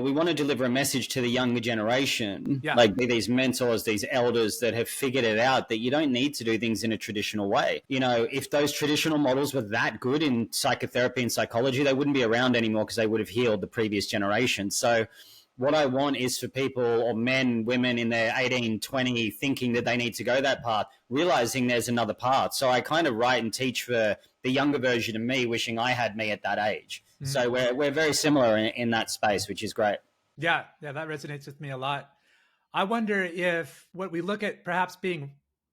We want to deliver a message to the younger generation, Yeah. like these mentors, these elders that have figured it out, that you don't need to do things in a traditional way. You know, if those traditional models were that good in psychotherapy and psychology, they wouldn't be around anymore because they would have healed the previous generation. So what I want is for people, or men, women in their 18, 20, thinking that they need to go that path, realizing there's another path. So I kind of write and teach for the younger version of me, wishing I had me at that age. Mm-hmm. So we're very similar in that space, which is great. Yeah, that resonates with me a lot. I wonder if what we look at perhaps being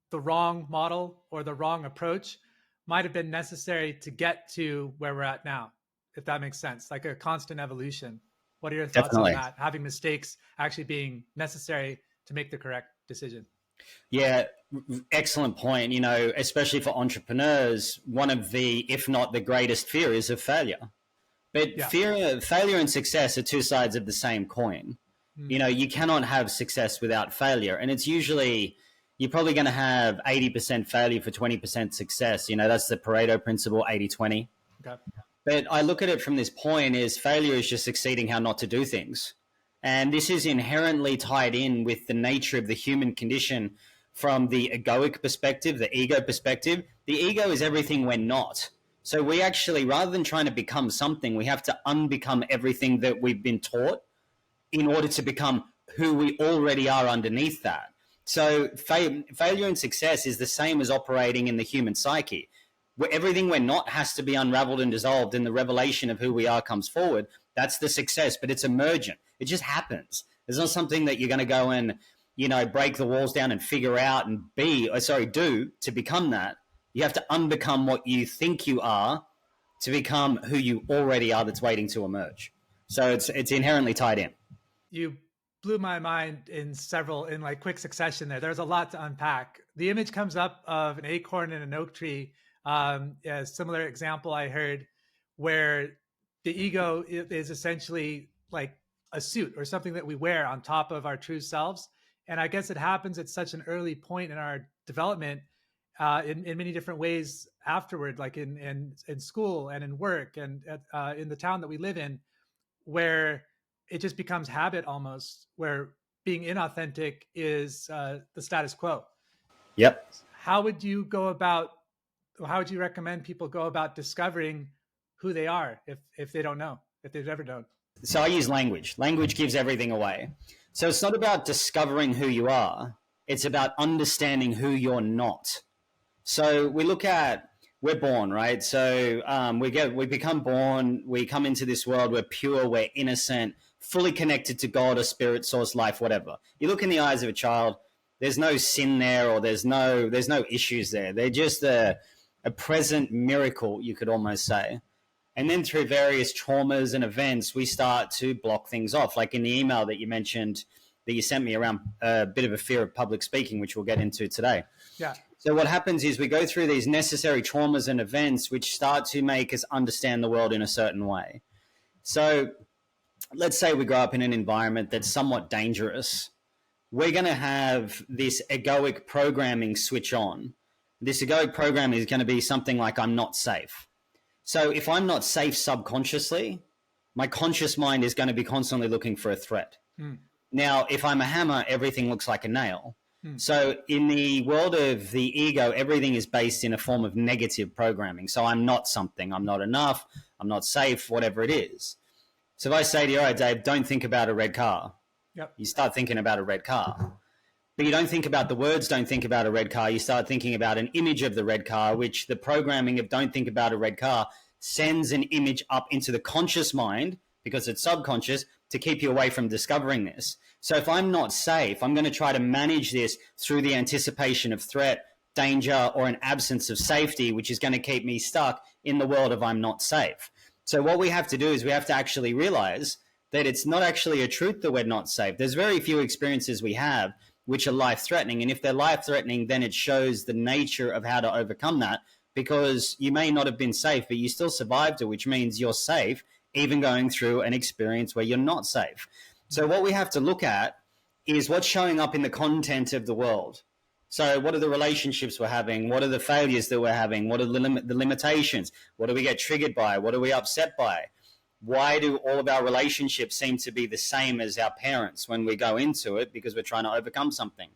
the wrong model or the wrong approach might have been necessary to get to where we're at now, if that makes sense, like a constant evolution. What are your thoughts on that? Having mistakes actually being necessary to make the correct decision? Yeah, excellent point. You know, especially for entrepreneurs, one of the, if not the greatest fear is of failure. But failure and success are two sides of the same coin. You know, you cannot have success without failure. And it's usually, you're probably going to have 80% failure for 20% success. You know, that's the Pareto principle, 80-20. Okay. But I look at it from this point is failure is just succeeding how not to do things. And this is inherently tied in with the nature of the human condition from the egoic perspective, the ego perspective. The ego is everything we're not. So we actually, rather than trying to become something, we have to unbecome everything that we've been taught in order to become who we already are underneath that. So failure and success is the same as operating in the human psyche. Where everything we're not has to be unraveled and dissolved, and the revelation of who we are comes forward. That's the success, but it's emergent. It just happens. It's not something that you're going to go and, you know, break the walls down and figure out and do to become that. You have to unbecome what you think you are to become who you already are that's waiting to emerge. So it's inherently tied in. You blew my mind in like quick succession there. There's a lot to unpack. The image comes up of an acorn in an oak tree. A similar example I heard where the ego is essentially like a suit or something that we wear on top of our true selves. And I guess it happens at such an early point in our development in many different ways afterward, like in school and in work and in the town that we live in, where it just becomes habit almost, where being inauthentic is the status quo. Yep. How would you recommend people go about discovering who they are if they don't know, if they've never known? So I use language. Language gives everything away. So it's not about discovering who you are. It's about understanding who you're not. So we're born, right? So we become born, we come into this world, we're pure, we're innocent, fully connected to God or spirit, source, life, whatever. You look in the eyes of a child, there's no sin there, or there's no issues there. They're just a present miracle, you could almost say. And then through various traumas and events, we start to block things off. Like in the email that you mentioned, that you sent me around a bit of a fear of public speaking, which we'll get into today. Yeah. So what happens is we go through these necessary traumas and events which start to make us understand the world in a certain way. So let's say we grow up in an environment that's somewhat dangerous. We're going to have this egoic programming switch on. This egoic programming is going to be something like, I'm not safe. So if I'm not safe subconsciously, my conscious mind is going to be constantly looking for a threat. Now, if I'm a hammer, everything looks like a nail. So in the world of the ego, everything is based in a form of negative programming. So I'm not something, I'm not enough, I'm not safe, whatever it is. So if I say to you, all right, Dave, don't think about a red car. Yep. You start thinking about a red car. But you don't think about the words, don't think about a red car. You start thinking about an image of the red car, which the programming of don't think about a red car sends an image up into the conscious mind, because it's subconscious, to keep you away from discovering this. So if I'm not safe, I'm going to try to manage this through the anticipation of threat, danger, or an absence of safety, which is going to keep me stuck in the world of I'm not safe. So what we have to do is we have to actually realize that it's not actually a truth that we're not safe. There's very few experiences we have which are life-threatening. And if they're life-threatening, then it shows the nature of how to overcome that, because you may not have been safe, but you still survived it, which means you're safe, even going through an experience where you're not safe. So what we have to look at is what's showing up in the content of the world. So what are the relationships we're having? What are the failures that we're having? What are the limitations? What do we get triggered by? What are we upset by? Why do all of our relationships seem to be the same as our parents when we go into it? Because we're trying to overcome something.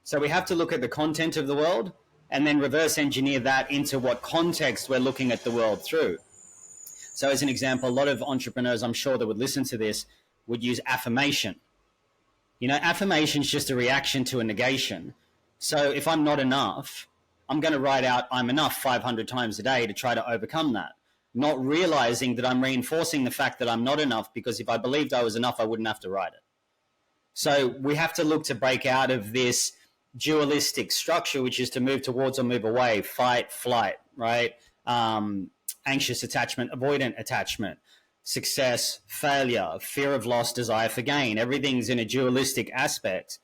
So we have to look at the content of the world and then reverse engineer that into what context we're looking at the world through. So as an example, a lot of entrepreneurs, I'm sure, that would listen to this would use affirmation. Affirmation is just a reaction to a negation. So if I'm not enough, I'm going to write out I'm enough 500 times a day to try to overcome that, not realizing that I'm reinforcing the fact that I'm not enough, because if I believed I was enough, I wouldn't have to write it. So we have to look to break out of this dualistic structure, which is to move towards or move away, fight, flight, right? Anxious attachment, avoidant attachment, success, failure, fear of loss, desire for gain. Everything's in a dualistic aspect.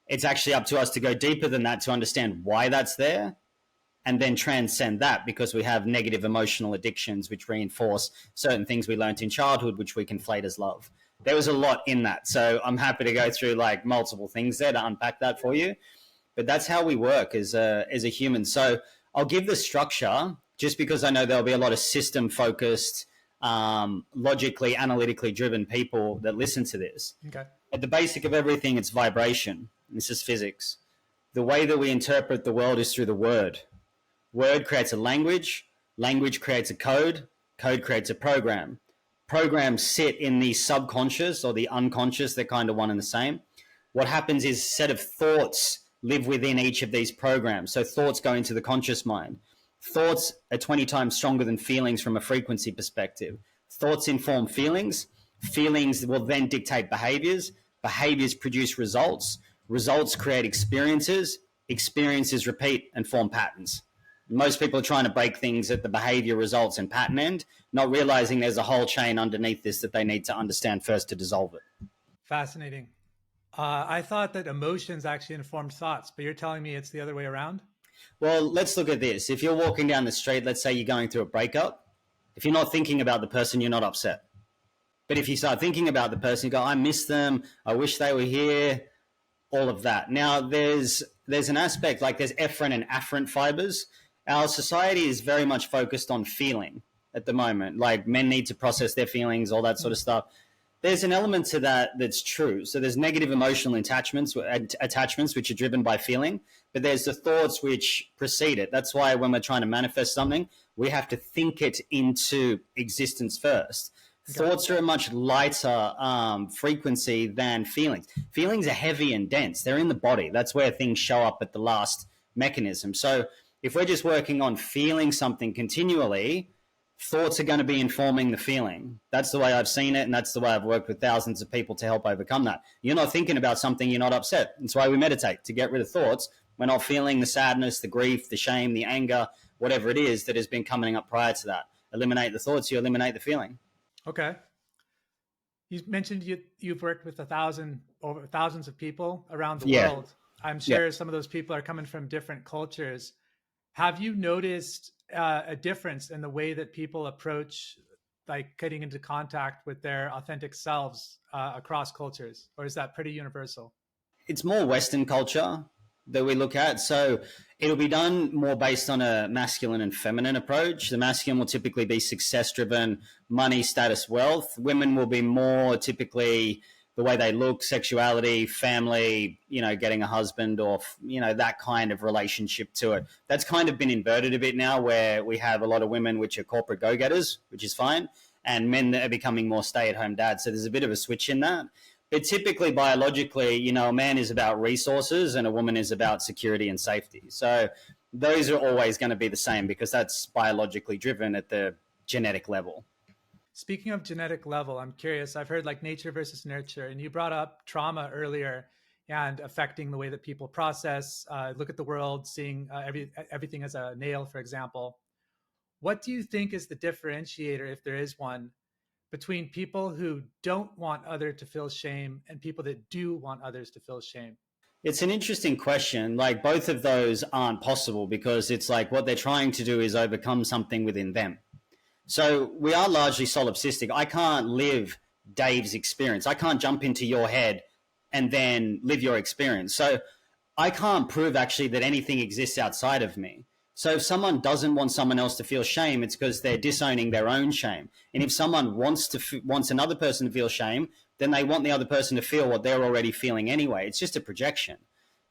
It's actually up to us to go deeper than that to understand why that's there, and then transcend that, because we have negative emotional addictions which reinforce certain things we learned in childhood, which we conflate as love. There was a lot in that. So I'm happy to go through like multiple things there to unpack that for you. But that's how we work as a human. So I'll give the structure just because I know there'll be a lot of system focused, logically, analytically driven people that listen to this. Okay. At the basic of everything, it's vibration. This is physics. The way that we interpret the world is through the word. Word creates a language. Language creates a code. Code creates a program. Programs sit in the subconscious or the unconscious. They're kind of one and the same. What happens is a set of thoughts live within each of these programs. So thoughts go into the conscious mind. Thoughts are 20 times stronger than feelings from a frequency perspective. Thoughts inform feelings. Feelings will then dictate behaviors. Behaviors produce results. Results create experiences. Experiences repeat and form patterns. Most people are trying to break things at the behavior, results, and pattern end, not realizing there's a whole chain underneath this that they need to understand first to dissolve it. Fascinating. I thought that emotions actually informed thoughts, but you're telling me it's the other way around? Well, let's look at this. If you're walking down the street, let's say you're going through a breakup, if you're not thinking about the person, you're not upset. But if you start thinking about the person, you go, I miss them, I wish they were here, all of that. Now, there's an aspect, like there's efferent and afferent fibers. Our society is very much focused on feeling at the moment. Like men need to process their feelings, all that sort of stuff. There's an element to that that's true. So there's negative emotional attachments which are driven by feeling, but there's the thoughts which precede it. That's why when we're trying to manifest something, we have to think it into existence first. Thoughts are a much lighter frequency than feelings. Feelings are heavy and dense. They're in the body. That's where things show up at the last mechanism. So if we're just working on feeling something continually, thoughts are going to be informing the feeling. That's the way I've seen it, and that's the way I've worked with thousands of people to help overcome that. You're not thinking about something, you're not upset. That's why we meditate, to get rid of thoughts. We're not feeling the sadness, the grief, the shame, the anger, whatever it is that has been coming up prior to that. Eliminate the thoughts, you eliminate the feeling. Okay. You mentioned you've worked with over thousands of people around the world. I'm sure some of those people are coming from different cultures. Have you noticed a difference in the way that people approach like getting into contact with their authentic selves across cultures, or is that pretty universal? It's more Western culture that we look at. So it'll be done more based on a masculine and feminine approach. The masculine will typically be success driven, money, status, wealth. Women will be more typically the way they look, sexuality, family, getting a husband, or, that kind of relationship to it. That's kind of been inverted a bit now, where we have a lot of women which are corporate go-getters, which is fine, and men that are becoming more stay-at-home dads. So there's a bit of a switch in that. But typically, biologically, a man is about resources and a woman is about security and safety. So those are always going to be the same, because that's biologically driven at the genetic level. Speaking of genetic level, I'm curious, I've heard like nature versus nurture, and you brought up trauma earlier and affecting the way that people process, look at the world, seeing everything as a nail, for example. What do you think is the differentiator, if there is one, between people who don't want others to feel shame and people that do want others to feel shame? It's an interesting question. Like, both of those aren't possible, because it's like what they're trying to do is overcome something within them. So we are largely solipsistic. I can't live Dave's experience. I can't jump into your head and then live your experience. So I can't prove actually that anything exists outside of me. So if someone doesn't want someone else to feel shame, it's because they're disowning their own shame. And if someone wants another person to feel shame, then they want the other person to feel what they're already feeling anyway. It's just a projection.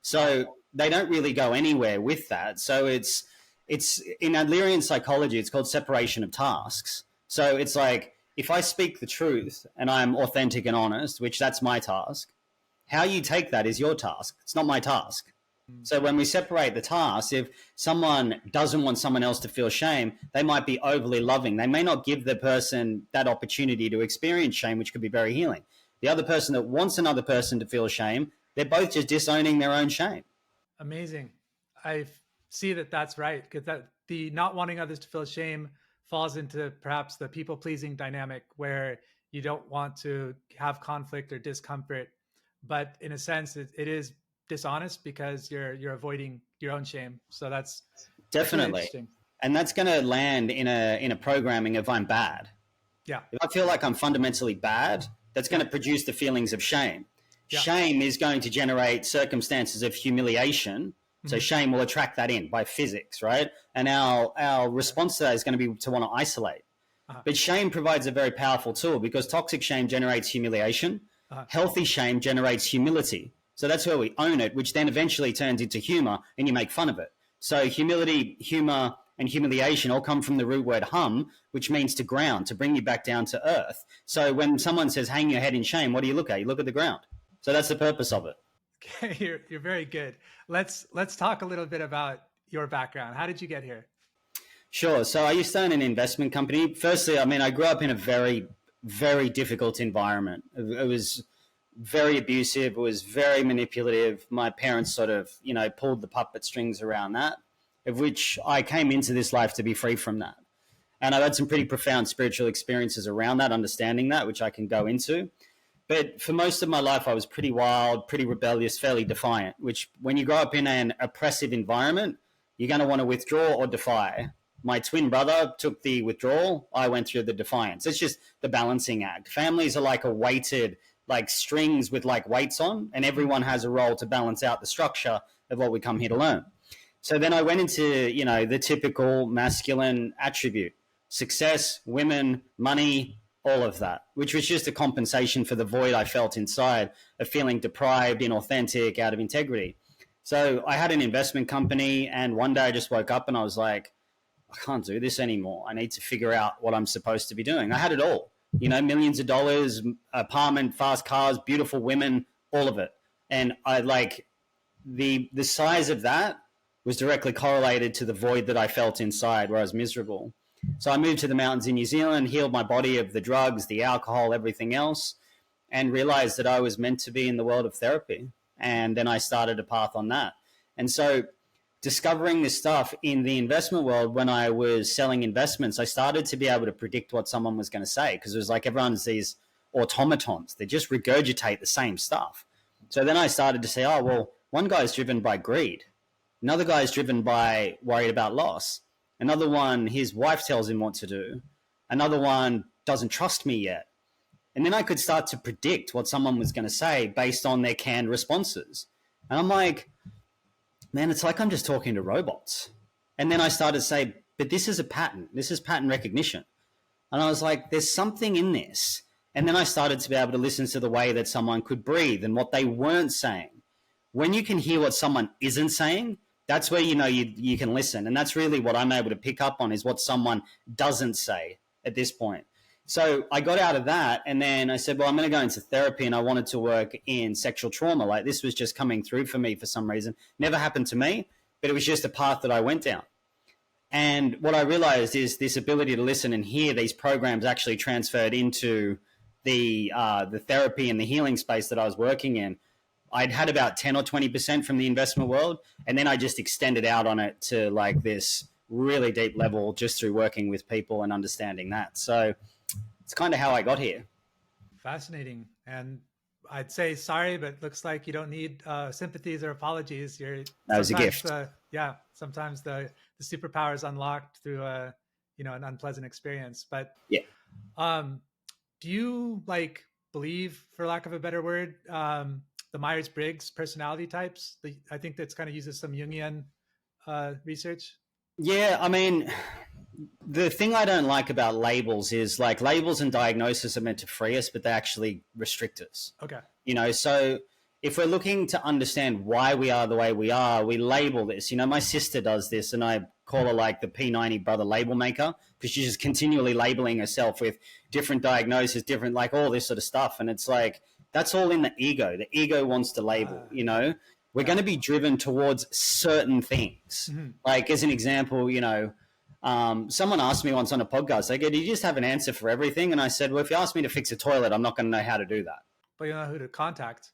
So they don't really go anywhere with that. So it's in Adlerian psychology, it's called separation of tasks. So it's like, if I speak the truth and I'm authentic and honest, which that's my task, how you take that is your task. It's not my task. So when we separate the tasks, if someone doesn't want someone else to feel shame, they might be overly loving. They may not give the person that opportunity to experience shame, which could be very healing. The other person that wants another person to feel shame, they're both just disowning their own shame. Amazing. I see that that's right, because that the not wanting others to feel shame falls into perhaps the people-pleasing dynamic, where you don't want to have conflict or discomfort, but in a sense it is dishonest because you're avoiding your own shame. So that's definitely interesting. And that's going to land in a programming of I'm bad. Yeah. If I feel like I'm fundamentally bad, that's going to produce the feelings of shame. Yeah. Shame is going to generate circumstances of humiliation. So shame will attract that in by physics, right? And our response to that is going to be to want to isolate. But shame provides a very powerful tool, because toxic shame generates humiliation. Healthy shame generates humility. So that's where we own it, which then eventually turns into humor, and you make fun of it. So humility, humor, and humiliation all come from the root word hum, which means to ground, to bring you back down to earth. So when someone says hang your head in shame, what do you look at? You look at the ground. So that's the purpose of it. Okay, you're very good. Let's talk a little bit about your background. How did you get here? Sure. So I used to own an investment company. Firstly, I mean, I grew up in a very, very difficult environment. It was very abusive. It was very manipulative. My parents sort of, pulled the puppet strings around that, of which I came into this life to be free from that. And I've had some pretty profound spiritual experiences around that, understanding that, which I can go into. But for most of my life, I was pretty wild, pretty rebellious, fairly defiant, which when you grow up in an oppressive environment, you're going to want to withdraw or defy. My twin brother took the withdrawal. I went through the defiance. It's just the balancing act. Families are like a weighted, like strings with like weights on, and everyone has a role to balance out the structure of what we come here to learn. So then I went into, the typical masculine attribute: success, women, money, all of that, which was just a compensation for the void I felt inside of feeling deprived, inauthentic, out of integrity. So I had an investment company, and one day I just woke up and I was like, I can't do this anymore. I need to figure out what I'm supposed to be doing. I had it all, millions of dollars, apartment, fast cars, beautiful women, all of it. And I like the size of that was directly correlated to the void that I felt inside, where I was miserable. So I moved to the mountains in New Zealand, healed my body of the drugs, the alcohol, everything else, and realized that I was meant to be in the world of therapy. And then I started a path on that. And so discovering this stuff in the investment world, when I was selling investments, I started to be able to predict what someone was going to say, because it was like everyone's these automatons. They just regurgitate the same stuff. So then I started to say, oh, well, one guy's driven by greed. Another guy's driven by worried about loss. Another one, his wife tells him what to do. Another one doesn't trust me yet. And then I could start to predict what someone was going to say based on their canned responses. And I'm like, man, it's like I'm just talking to robots. And then I started to say, but this is a pattern. This is pattern recognition. And I was like, there's something in this. And then I started to be able to listen to the way that someone could breathe and what they weren't saying. When you can hear what someone isn't saying, that's where you can listen. And that's really what I'm able to pick up on, is what someone doesn't say at this point. So I got out of that, and then I said, well, I'm going to go into therapy, and I wanted to work in sexual trauma. Like, this was just coming through for me for some reason. Never happened to me, but it was just a path that I went down. And what I realized is this ability to listen and hear these programs actually transferred into the therapy and the healing space that I was working in. I'd had about 10 or 20% from the investment world, and then I just extended out on it to like this really deep level just through working with people and understanding that. So it's kind of how I got here. Fascinating. And I'd say sorry, but looks like you don't need sympathies or apologies. That was a gift. Sometimes the superpower is unlocked through an unpleasant experience. But yeah, do you believe, for lack of a better word, the Myers-Briggs personality types? I think that's kind of uses some Jungian research. Yeah, I mean, the thing I don't like about labels is like labels and diagnosis are meant to free us, but they actually restrict us. Okay. So if we're looking to understand why we are the way we are, we label this. My sister does this, and I call her like the P90 brother label maker, because she's just continually labeling herself with different diagnoses, different, like, all this sort of stuff. And it's like, that's all in the ego. The ego wants to label. We're Yeah. going to be driven towards certain things. Mm-hmm. Like, as an example, someone asked me once on a podcast, they go, "Do you just have an answer for everything?" And I said, "Well, if you ask me to fix a toilet, I'm not going to know how to do that." But you know who to contact.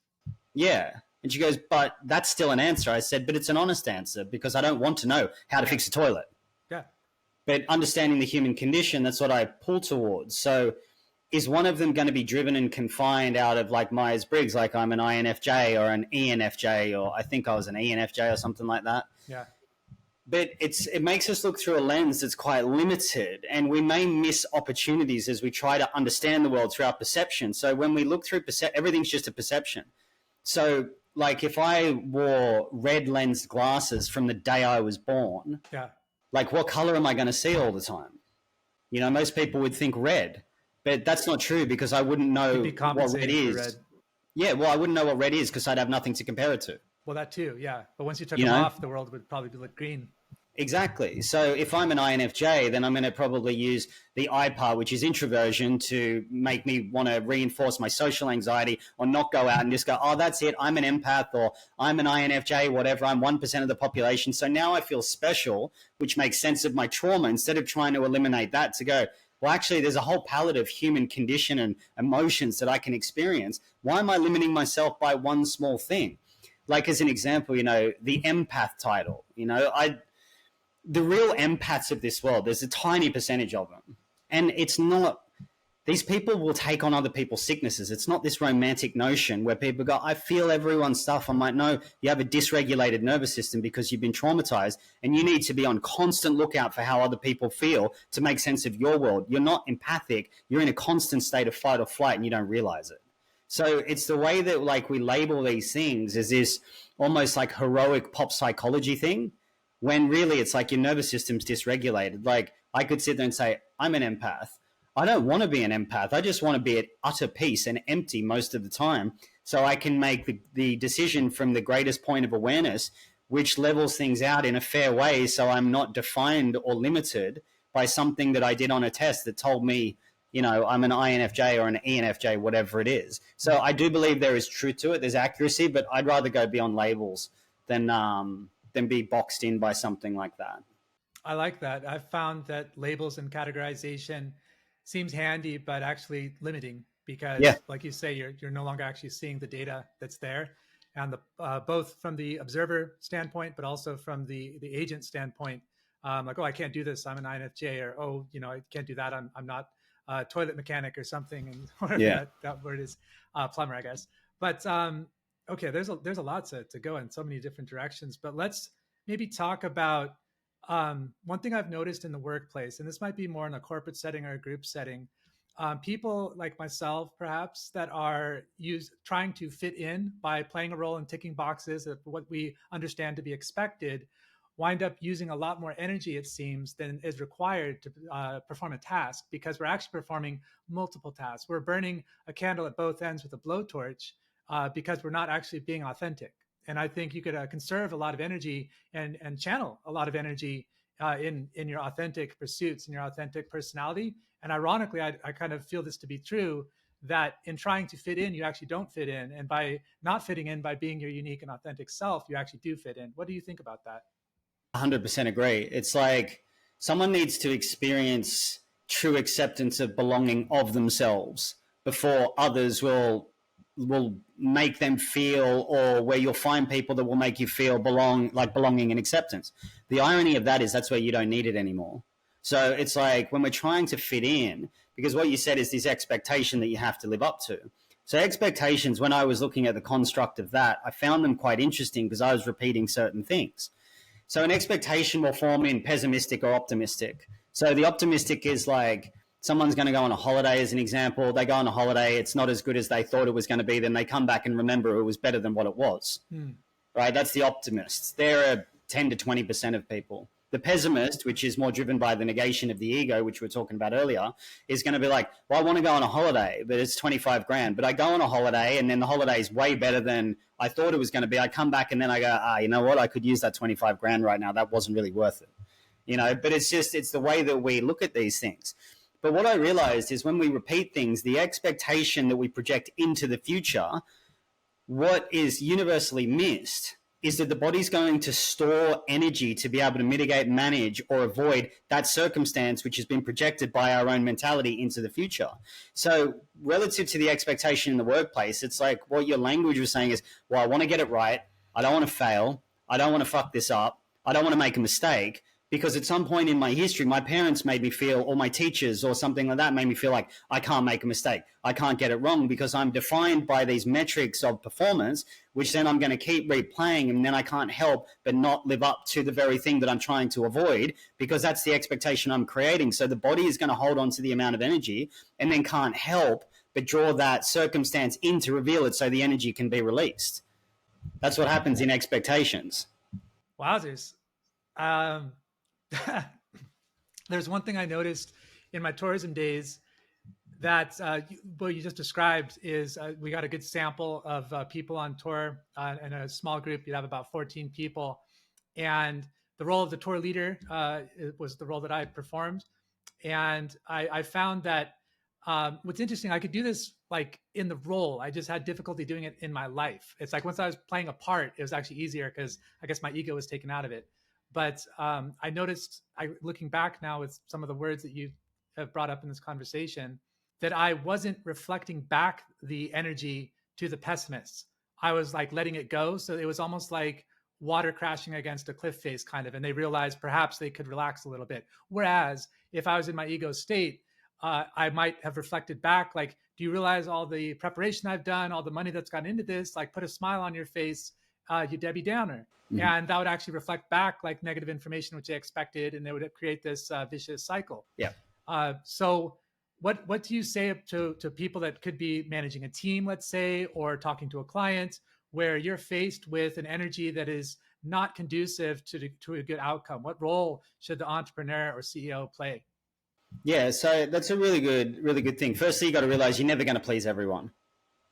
Yeah. And she goes, "But that's still an answer." I said, "But it's an honest answer, because I don't want to know how to fix a toilet." Yeah. But understanding the human condition, that's what I pull towards. So is one of them going to be driven and confined out of like Myers-Briggs, like I'm an INFJ or an ENFJ, or I think I was an ENFJ or something like that? Yeah. But it makes us look through a lens that's quite limited, and we may miss opportunities as we try to understand the world through our perception. So when we look through everything's just a perception. So like if I wore red lensed glasses from the day I was born, Yeah. like what color am I going to see all the time? Most people would think red, but that's not true, because I wouldn't know You'd be what red compensating for is. red. Yeah, well, I wouldn't know what red is because I'd have nothing to compare it to. Well, that too. Yeah. But once you took You them know? off, the world would probably be lit green. Exactly. So if I'm an INFJ, then I'm going to probably use the I part, which is introversion, to make me want to reinforce my social anxiety, or not go out and just go, "Oh, that's it. I'm an empath," or "I'm an INFJ, whatever. I'm 1% of the population. So now I feel special," which makes sense of my trauma, instead of trying to eliminate that, to go, well, actually, there's a whole palette of human condition and emotions that I can experience. Why am I limiting myself by one small thing? Like, as an example, the empath title, the real empaths of this world, there's a tiny percentage of them. And it's not, these people will take on other people's sicknesses. It's not this romantic notion where people go, "I feel everyone's stuff." I'm like, no, you have a dysregulated nervous system because you've been traumatized, and you need to be on constant lookout for how other people feel to make sense of your world. You're not empathic. You're in a constant state of fight or flight, and you don't realize it. So it's the way that like we label these things as this almost like heroic pop psychology thing, when really it's like your nervous system's dysregulated. Like I could sit there and say, "I'm an empath." I don't want to be an empath. I just want to be at utter peace and empty most of the time, so I can make the decision from the greatest point of awareness, which levels things out in a fair way, so I'm not defined or limited by something that I did on a test that told me, I'm an INFJ or an ENFJ, whatever it is. So I do believe there is truth to it. There's accuracy, but I'd rather go beyond labels than be boxed in by something like that. I like that. I've found that labels and categorization seems handy, but actually limiting, because, like you say, you're no longer actually seeing the data that's there, and both from the observer standpoint, but also from the agent standpoint. Like, "Oh, I can't do this. I'm an INFJ," or, "Oh, I can't do that. I'm not a toilet mechanic," or something, and whatever that word is, plumber, I guess. But okay, there's a lot to go in so many different directions. But let's maybe talk about one thing I've noticed in the workplace, and this might be more in a corporate setting or a group setting. People like myself, perhaps, that are trying to fit in by playing a role in ticking boxes of what we understand to be expected, wind up using a lot more energy, it seems, than is required to perform a task, because we're actually performing multiple tasks. We're burning a candle at both ends with a blowtorch because we're not actually being authentic. And I think you could conserve a lot of energy and channel a lot of energy in your authentic pursuits and your authentic personality. And ironically, I kind of feel this to be true, that in trying to fit in, you actually don't fit in. And by not fitting in, by being your unique and authentic self, you actually do fit in. What do you think about that? 100% agree. It's like someone needs to experience true acceptance of belonging of themselves before others will make them feel, or where you'll find people that will make you feel belonging and acceptance. The irony of that is that's where you don't need it anymore. So it's like when we're trying to fit in, because what you said is this expectation that you have to live up to. So expectations, when I was looking at the construct of that, I found them quite interesting because I was repeating certain things. So an expectation will form in pessimistic or optimistic. So the optimistic is like, someone's going to go on a holiday, as an example. They go on a holiday, it's not as good as they thought it was going to be. Then they come back and remember it was better than what it was. Right? That's the optimists. They're 10 to 20% of people. The pessimist, which is more driven by the negation of the ego, which we were talking about earlier, is going to be like, well, I want to go on a holiday, but it's 25 grand. But I go on a holiday and then the holiday is way better than I thought it was going to be. I come back and then I go, you know what? I could use that 25 grand right now. That wasn't really worth it. But it's the way that we look at these things. But what I realized is when we repeat things, the expectation that we project into the future, what is universally missed is that the body's going to store energy to be able to mitigate, manage, or avoid that circumstance which has been projected by our own mentality into the future. So relative to the expectation in the workplace, it's like what your language was saying is, well, I want to get it right. I don't want to fail. I don't want to fuck this up. I don't want to make a mistake. Because at some point in my history, my parents made me feel, or my teachers or something like that made me feel like I can't make a mistake. I can't get it wrong because I'm defined by these metrics of performance, which then I'm going to keep replaying, and then I can't help but not live up to the very thing that I'm trying to avoid, because that's the expectation I'm creating. So the body is going to hold on to the amount of energy and then can't help but draw that circumstance in to reveal it so the energy can be released. That's what happens in expectations. Wowzers. There's one thing I noticed in my tourism days that what you just described is we got a good sample of people on tour in a small group. You'd have about 14 people. And the role of the tour leader was the role that I performed. And I found that what's interesting, I could do this like in the role. I just had difficulty doing it in my life. It's like once I was playing a part, it was actually easier because I guess my ego was taken out of it. But I noticed, looking back now with some of the words that you have brought up in this conversation, that I wasn't reflecting back the energy to the pessimists. I was like letting it go. So it was almost like water crashing against a cliff face kind of, and they realized perhaps they could relax a little bit. Whereas if I was in my ego state, I might have reflected back, like, do you realize all the preparation I've done, all the money that's gone into this, like put a smile on your face, you Debbie Downer. Mm-hmm. And that would actually reflect back like negative information, which they expected, and they would create this vicious cycle. Yeah. So what do you say to people that could be managing a team, let's say, or talking to a client where you're faced with an energy that is not conducive to a good outcome? What role should the entrepreneur or CEO play? Yeah, so that's a really good thing. Firstly, you got to realize you're never going to please everyone.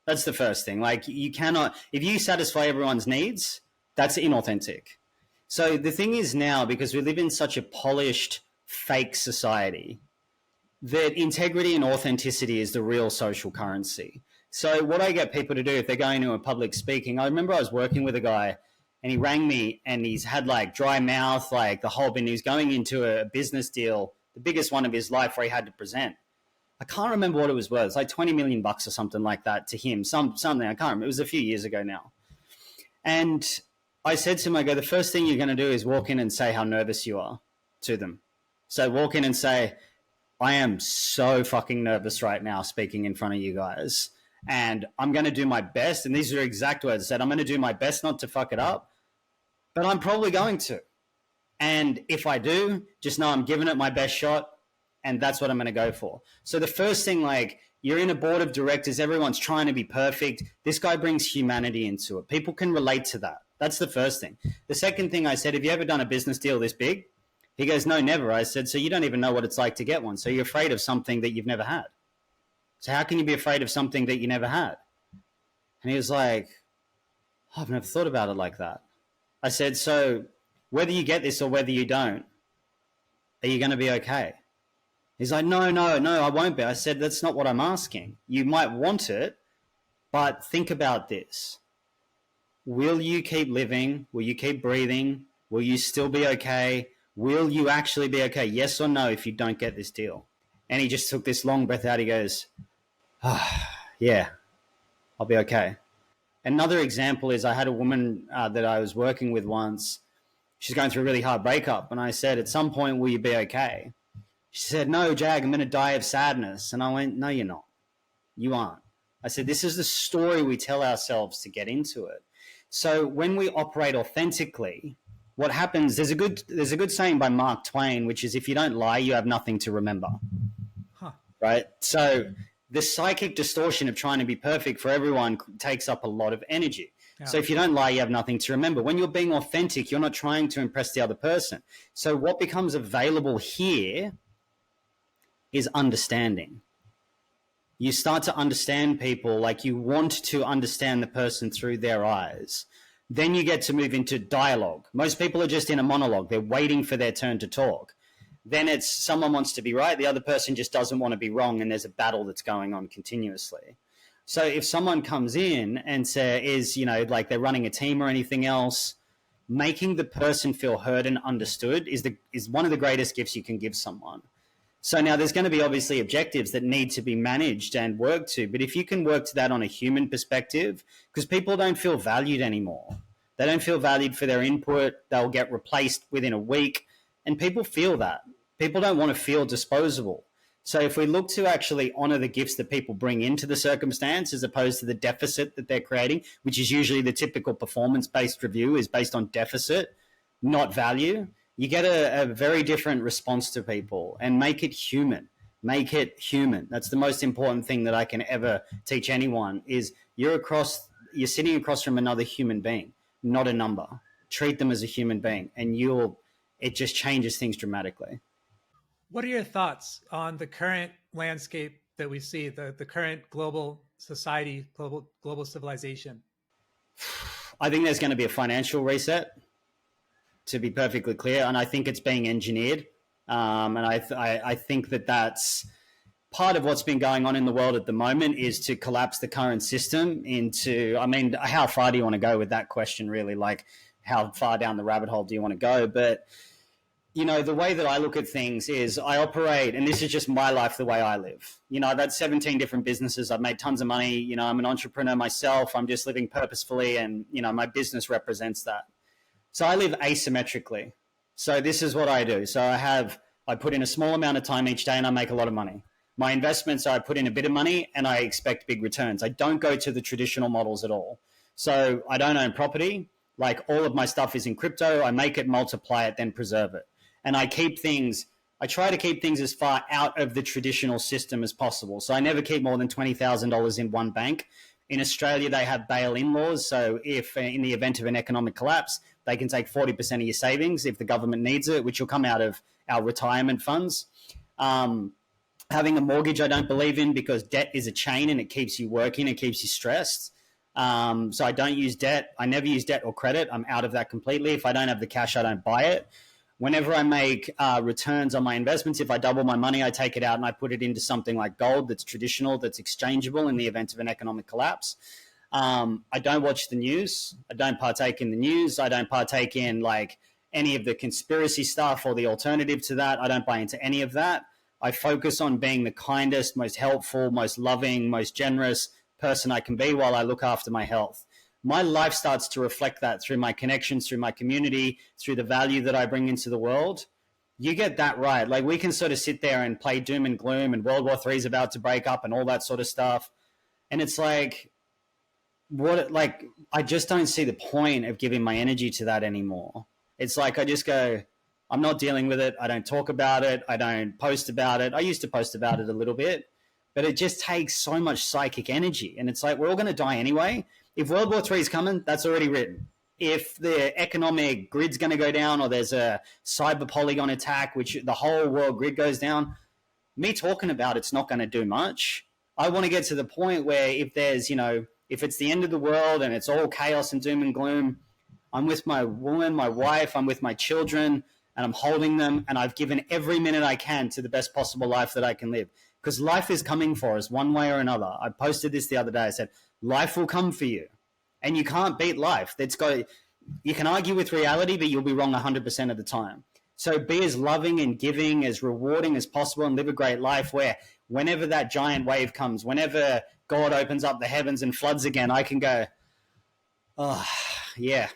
That's the first thing. Like, you cannot, if you satisfy everyone's needs, that's inauthentic. So the thing is now, because we live in such a polished, fake society, that integrity and authenticity is the real social currency. So what I get people to do if they're going to a public speaking, I remember I was working with a guy and he rang me and he's had like dry mouth, like the whole bit. He was going into a business deal, the biggest one of his life, where he had to present. I can't remember what it was worth. It's like $20 million or something like that to him. Something, I can't remember. It was a few years ago now. And I said to him, I go, the first thing you're going to do is walk in and say how nervous you are to them. So walk in and say, I am so fucking nervous right now speaking in front of you guys. And I'm going to do my best. And these are exact words. I said, I'm going to do my best not to fuck it up, but I'm probably going to. And if I do, just know I'm giving it my best shot. And that's what I'm going to go for. So the first thing, like, you're in a board of directors, everyone's trying to be perfect. This guy brings humanity into it. People can relate to that. That's the first thing. The second thing I said, have you ever done a business deal this big? He goes, no, never. I said, so you don't even know what it's like to get one. So you're afraid of something that you've never had. So how can you be afraid of something that you never had? And he was like, oh, I've never thought about it like that. I said, so whether you get this or whether you don't, are you going to be okay? He's like, no, I won't be. I said, that's not what I'm asking. You might want it, but think about this. Will you keep living? Will you keep breathing? Will you still be okay? Will you actually be okay? Yes or no if you don't get this deal? And he just took this long breath out. He goes, yeah, I'll be okay. Another example is I had a woman that I was working with once. She's going through a really hard breakup. And I said, at some point, will you be okay? She said, no, Jag, I'm going to die of sadness. And I went, no, you're not. You aren't. I said, this is the story we tell ourselves to get into it. So when we operate authentically, what happens, there's a good saying by Mark Twain, which is, if you don't lie, you have nothing to remember. Huh. Right? So the psychic distortion of trying to be perfect for everyone takes up a lot of energy. Yeah. So if you don't lie, you have nothing to remember. When you're being authentic, you're not trying to impress the other person. So what becomes available here is understanding. You start to understand people, like you want to understand the person through their eyes. Then you get to move into dialogue. Most people are just in a monologue. They're waiting for their turn to talk. Then it's someone wants to be right, the other person just doesn't want to be wrong, and there's a battle that's going on continuously. So if someone comes in and is, you know, like they're running a team or anything else, making the person feel heard and understood is one of the greatest gifts you can give someone. So now there's going to be obviously objectives that need to be managed and worked to, but if you can work to that on a human perspective, because people don't feel valued anymore. They don't feel valued for their input. They'll get replaced within a week, and people feel that. People don't want to feel disposable. So if we look to actually honor the gifts that people bring into the circumstance as opposed to the deficit that they're creating, which is usually the typical performance-based review is based on deficit, not value, you get a very different response to people, and make it human. Make it human. That's the most important thing that I can ever teach anyone is you're sitting across from another human being, not a number. Treat them as a human being, and it just changes things dramatically. What are your thoughts on the current landscape that we see, the current global society, global civilization? I think there's going to be a financial reset, to be perfectly clear, and I think it's being engineered. And I think that's part of what's been going on in the world at the moment is to collapse the current system into, I mean, how far do you want to go with that question, really? Like, how far down the rabbit hole do you want to go? But you know, the way that I look at things is I operate, and this is just my life, the way I live. You know, I've had 17 different businesses. I've made tons of money. You know, I'm an entrepreneur myself. I'm just living purposefully, and, you know, my business represents that. So I live asymmetrically. So this is what I do. So I put in a small amount of time each day and I make a lot of money. My investments are I put in a bit of money and I expect big returns. I don't go to the traditional models at all. So I don't own property. Like all of my stuff is in crypto. I make it, multiply it, then preserve it. And I try to keep things as far out of the traditional system as possible. So I never keep more than $20,000 in one bank. In Australia, they have bail-in laws. So if in the event of an economic collapse, they can take 40% of your savings if the government needs it, which will come out of our retirement funds. Having a mortgage, I don't believe in, because debt is a chain and it keeps you working, it keeps you stressed. So I don't use debt. I never use debt or credit. I'm out of that completely. If I don't have the cash, I don't buy it. Whenever I make returns on my investments, if I double my money, I take it out and I put it into something like gold that's traditional, that's exchangeable in the event of an economic collapse. I don't watch the news. I don't partake in the news. I don't partake in like any of the conspiracy stuff or the alternative to that. I don't buy into any of that. I focus on being the kindest, most helpful, most loving, most generous person I can be while I look after my health. My life starts to reflect that through my connections, through my community, through the value that I bring into the world. You get that right. Like we can sort of sit there and play doom and gloom and World War III is about to break up and all that sort of stuff. And it's like, I just don't see the point of giving my energy to that anymore. It's like, I just go, I'm not dealing with it. I don't talk about it. I don't post about it. I used to post about it a little bit, but it just takes so much psychic energy. And it's like, we're all going to die anyway. If World War III is coming, that's already written. If the economic grid's going to go down or there's a cyber polygon attack, which the whole world grid goes down, me talking about it's not going to do much. I want to get to the point where if there's, you know, if it's the end of the world and it's all chaos and doom and gloom, I'm with my woman, my wife, I'm with my children, and I'm holding them, and I've given every minute I can to the best possible life that I can live. Because life is coming for us one way or another. I posted this the other day. I said, life will come for you. And you can't beat life. You can argue with reality, but you'll be wrong 100% of the time. So be as loving and giving, as rewarding as possible, and live a great life where whenever that giant wave comes, whenever God opens up the heavens and floods again, I can go, oh, yeah,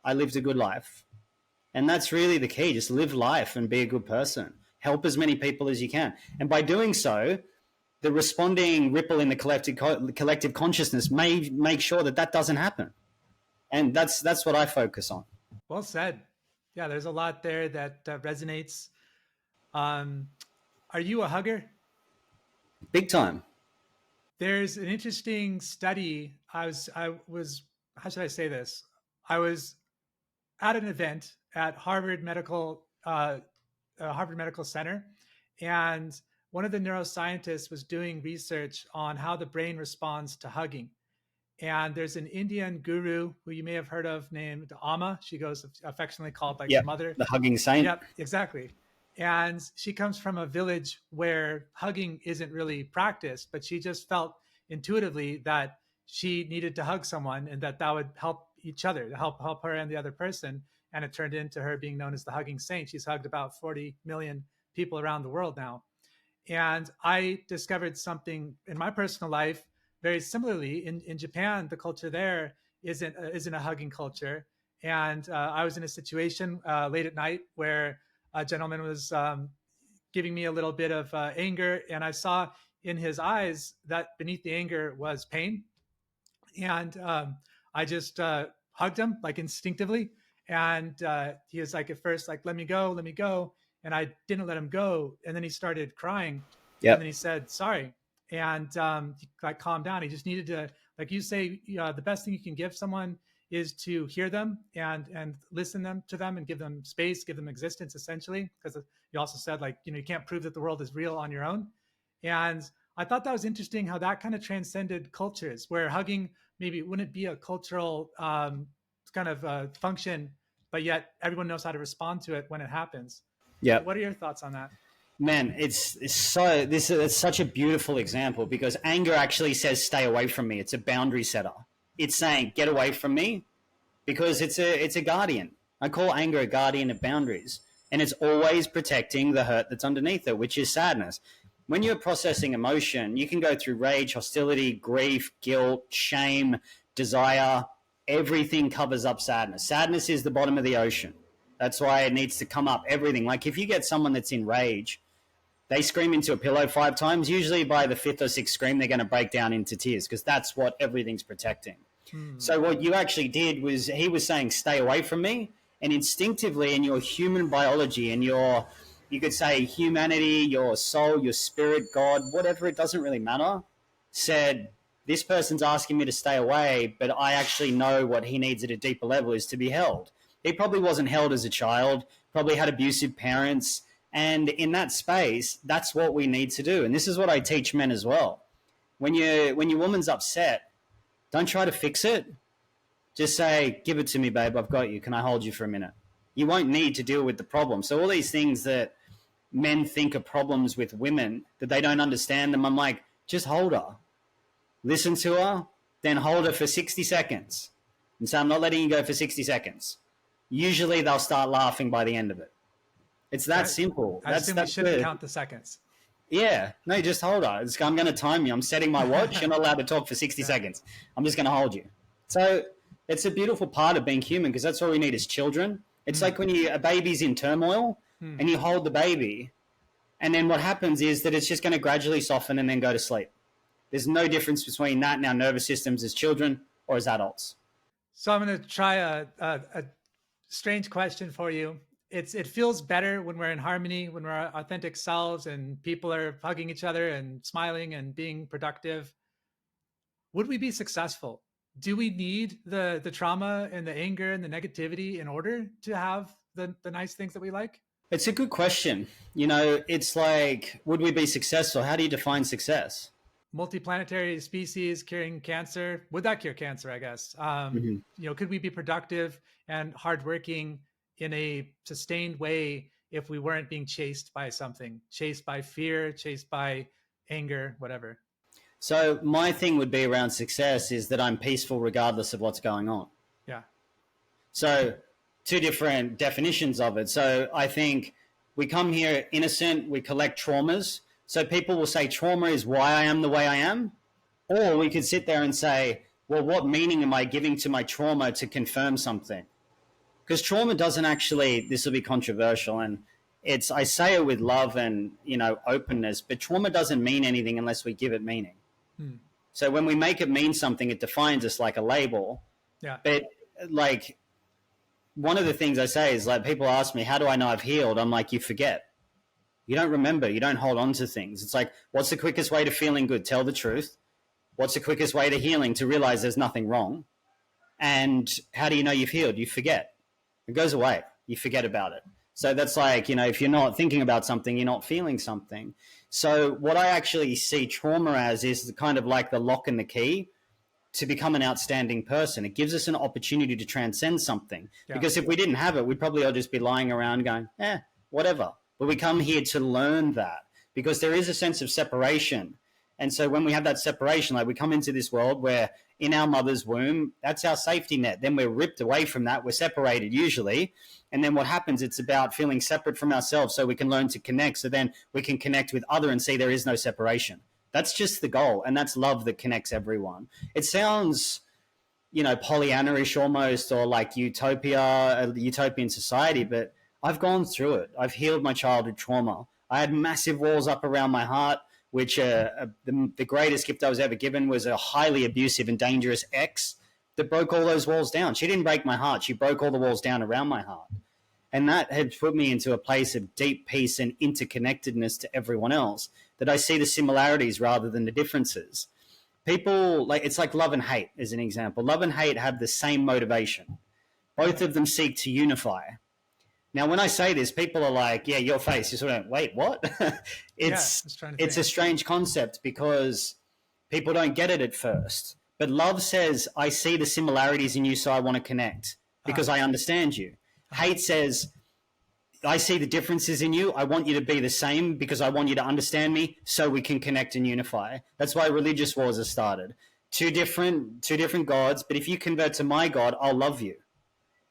I lived a good life. And that's really the key. Just live life and be a good person. Help as many people as you can. And by doing so, the responding ripple in the collective consciousness may make sure that doesn't happen. And that's what I focus on. Well said. Yeah, there's a lot there that resonates. Are you a hugger? Big time. There's an interesting study. How should I say this? I was at an event at Harvard Medical Center, and one of the neuroscientists was doing research on how the brain responds to hugging. And there's an Indian guru who you may have heard of named Amma. She goes affectionately called like Yep. the mother. The hugging saint. Yep, exactly. And she comes from a village where hugging isn't really practiced, but she just felt intuitively that she needed to hug someone and that would help each other, to help her and the other person. And it turned into her being known as the hugging saint. She's hugged about 40 million people around the world now. And I discovered something in my personal life very similarly. In Japan, the culture there isn't a hugging culture. And I was in a situation late at night where a gentleman was giving me a little bit of anger, and I saw in his eyes that beneath the anger was pain. And I just hugged him like instinctively. And he was like, at first, like, let me go. And I didn't let him go. And then he started crying. Yep. And then he said, sorry. And he like calmed down. He just needed to, like you say, the best thing you can give someone is to hear them and listen to them and give them space, give them existence, essentially. Because you also said, like, you can't prove that the world is real on your own. And I thought that was interesting how that kind of transcended cultures, where hugging maybe wouldn't be a cultural kind of function, but yet everyone knows how to respond to it when it happens. Yeah. What are your thoughts on that? Man, it's such a beautiful example, because anger actually says stay away from me. It's a boundary setter. It's saying get away from me, because it's a guardian. I call anger a guardian of boundaries, and it's always protecting the hurt that's underneath it, which is sadness. When you're processing emotion, you can go through rage, hostility, grief, guilt, shame, desire. Everything covers up sadness. Sadness is the bottom of the ocean. That's why it needs to come up, everything. Like if you get someone that's in rage, they scream into a pillow 5 times. Usually by the 5th or 6th scream, they're going to break down into tears, because that's what everything's protecting. So what you actually did was, he was saying, stay away from me. And instinctively in your human biology and your, you could say humanity, your soul, your spirit, God, whatever, it doesn't really matter, said, this person's asking me to stay away, but I actually know what he needs at a deeper level is to be held. He probably wasn't held as a child, probably had abusive parents. And in that space, that's what we need to do. And this is what I teach men as well. When your woman's upset, don't try to fix it. Just say, give it to me, babe. I've got you. Can I hold you for a minute? You won't need to deal with the problem. So all these things that men think are problems with women, that they don't understand them, I'm like, just hold her. Listen to her, then hold her for 60 seconds. And say, I'm not letting you go for 60 seconds. Usually they'll start laughing by the end of it. It's that simple. I assume we shouldn't count the seconds. Yeah. No, just hold her. I'm going to time you. I'm setting my watch. You're not allowed to talk for 60 seconds. I'm just going to hold you. So it's a beautiful part of being human, because that's all we need as children. It's like when a baby's in turmoil and you hold the baby, and then what happens is that it's just going to gradually soften and then go to sleep. There's no difference between that and our nervous systems as children or as adults. So I'm going to try a strange question for you. It feels better when we're in harmony, when we're our authentic selves and people are hugging each other and smiling and being productive. Would we be successful? Do we need the trauma and the anger and the negativity in order to have the nice things that we like? It's a good question. It's like, would we be successful? How do you define success? Multiplanetary species curing cancer. Would that cure cancer, I guess? Could we be productive and hardworking in a sustained way if we weren't being chased by something, chased by fear, chased by anger, whatever? So my thing would be around success is that I'm peaceful regardless of what's going on. Yeah. So 2 different definitions of it. So I think we come here innocent, we collect traumas. So people will say trauma is why I am the way I am. Or we could sit there and say, well, what meaning am I giving to my trauma to confirm something? Because trauma doesn't actually, this will be controversial, and I say it with love and, openness, but trauma doesn't mean anything unless we give it meaning. So when we make it mean something, it defines us like a label. Yeah. But like, one of the things I say is, like, people ask me, how do I know I've healed? I'm like, you forget. You don't remember. You don't hold on to things. It's like, what's the quickest way to feeling good? Tell the truth. What's the quickest way to healing? To realize there's nothing wrong. And how do you know you've healed? You forget. It goes away. You forget about it. So that's like, if you're not thinking about something, you're not feeling something. So what I actually see trauma as is kind of like the lock and the key to become an outstanding person. It gives us an opportunity to transcend something. Yeah. Because if we didn't have it, we'd probably all just be lying around going, whatever. But we come here to learn that because there is a sense of separation. And so when we have that separation, like we come into this world where in our mother's womb, that's our safety net. Then we're ripped away from that. We're separated usually. And then what happens, it's about feeling separate from ourselves so we can learn to connect. So then we can connect with other and see there is no separation. That's just the goal. And that's love that connects everyone. It sounds, Pollyanna-ish almost, or like utopia, a utopian society, but I've gone through it. I've healed my childhood trauma. I had massive walls up around my heart, which the greatest gift I was ever given was a highly abusive and dangerous ex that broke all those walls down. She didn't break my heart. She broke all the walls down around my heart. And that had put me into a place of deep peace and interconnectedness to everyone else, that I see the similarities rather than the differences. People, it's like love and hate, as an example. Love and hate have the same motivation. Both of them seek to unify. Now, when I say this, people are like, yeah, your face. You sort of, wait, what? It's a strange concept because people don't get it at first. But love says, I see the similarities in you, so I want to connect because I understand you. Hate says, I see the differences in you. I want you to be the same because I want you to understand me so we can connect and unify. That's why religious wars are started. Two different gods, but if you convert to my God, I'll love you.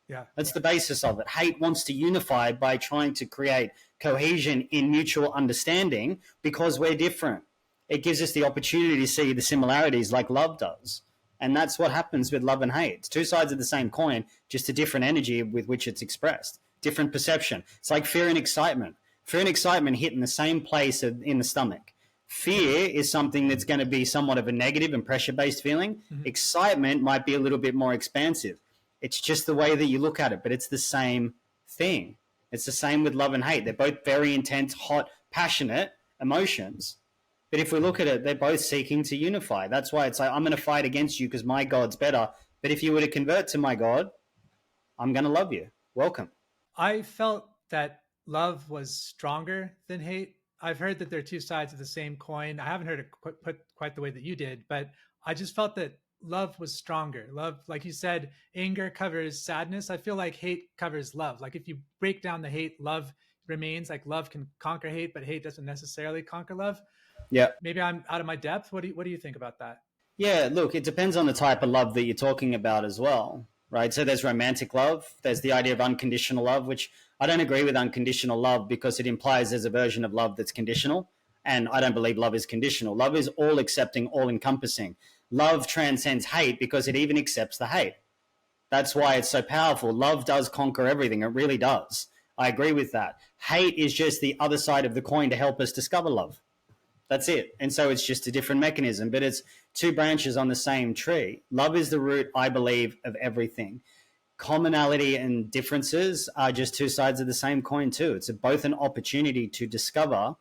Yeah. That's the basis of it. Hate wants to unify by trying to create cohesion in mutual understanding because we're different. It gives us the opportunity to see the similarities like love does. And that's what happens with love and hate. It's two sides of the same coin, just a different energy with which it's expressed, different perception. It's like fear and excitement. Fear and excitement hit in the same place in the stomach. Fear is something that's going to be somewhat of a negative and pressure-based feeling. Mm-hmm. Excitement might be a little bit more expansive. It's just the way that you look at it, but it's the same thing. It's the same with love and hate. They're both very intense, hot, passionate emotions. But if we look at it, they're both seeking to unify. That's why it's like, I'm going to fight against you because my God's better. But if you were to convert to my God, I'm going to love you. Welcome. I felt that love was stronger than hate. I've heard that they're two sides of the same coin. I haven't heard it put quite the way that you did, but I just felt that love was stronger. Love, like you said, anger covers sadness. I feel like hate covers love. Like if you break down the hate, love remains. Like love can conquer hate, but hate doesn't necessarily conquer love. Yeah. Maybe I'm out of my depth. What do you think about that? Yeah, look, it depends on the type of love that you're talking about as well, right? So there's romantic love. There's the idea of unconditional love, which I don't agree with unconditional love because it implies there's a version of love that's conditional. And I don't believe love is conditional. Love is all accepting, all encompassing. Love transcends hate because it even accepts the hate. That's why it's so powerful. Love does conquer everything. It really does. I agree with that. Hate is just the other side of the coin to help us discover love. That's it. And so it's just a different mechanism, but it's two branches on the same tree. Love is the root, I believe, of everything. Commonality and differences are just two sides of the same coin too. It's both an opportunity to discover